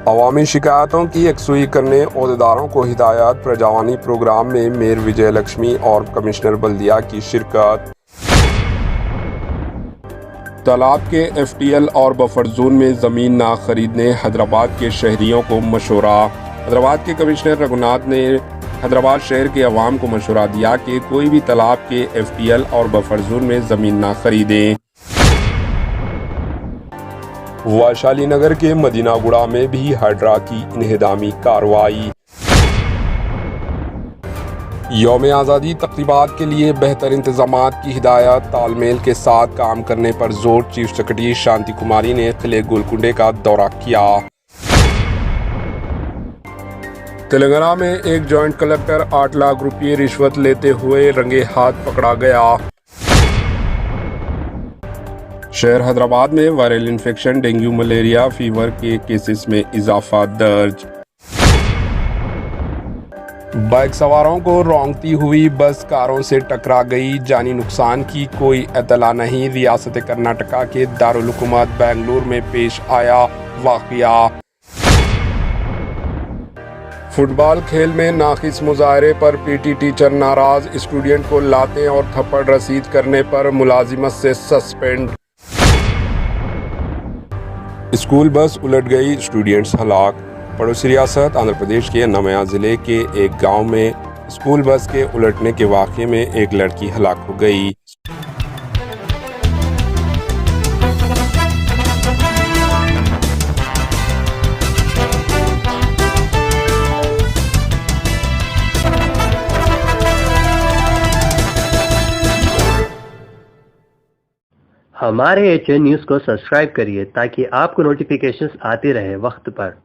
अवामी शिकायतों की यकसुई करने अहदेदारों को हिदायत। प्रजावानी प्रोग्राम में मेयर विजय लक्ष्मी और कमिश्नर बल्दिया की शिरकत। तालाब के FTL और बफर जोन में ज़मीन ना खरीदने हैदराबाद के शहरियों को मशवरा। हैदराबाद के कमिश्नर रघुनाथ ने हैदराबाद शहर के अवाम को मशवरा दिया कि कोई भी तालाब के FTL और बफर जोन में ज़मीन ना खरीदें। वैशाली नगर के मदीनागुड़ा में भी हाइड्रा की इन्हेदामी कार्रवाई। यौम आज़ादी तक़रीबात के लिए बेहतर इंतज़ामात की हिदायत। तालमेल के साथ काम करने पर जोर। चीफ सेक्रेटरी शांति कुमारी ने किले गोलकुंडे का दौरा किया। तेलंगाना में एक जॉइंट कलेक्टर 8 लाख रुपये रिश्वत लेते हुए रंगे हाथ पकड़ा गया। शहर हैदराबाद में viral infection, dengue, malaria, fever के केसेस में इजाफा दर्ज। बाइक सवारों को रोंगती हुई बस कारों से टकरा गई। जानी नुकसान की कोई इत्तला नहीं। रियासत कर्नाटका के दारुल हुकूमत बेंगलुरु में पेश आया वाक़िया। फुटबॉल खेल में नाक़िस मुजाहरे पर PT टीचर नाराज। स्टूडेंट को लाते और थप्पड़ रसीद करने पर मुलाजिमत से सस्पेंड। स्कूल बस उलट गई, स्टूडेंट्स हलाक। पड़ोसी रियासत आंध्र प्रदेश के अन्नामया जिले के एक गांव में स्कूल बस के उलटने के वाक़े में एक लड़की हलाक हो गई। हमारे HN न्यूज़ को सब्सक्राइब करिए ताकि आपको नोटिफिकेशंस आते रहे वक्त पर।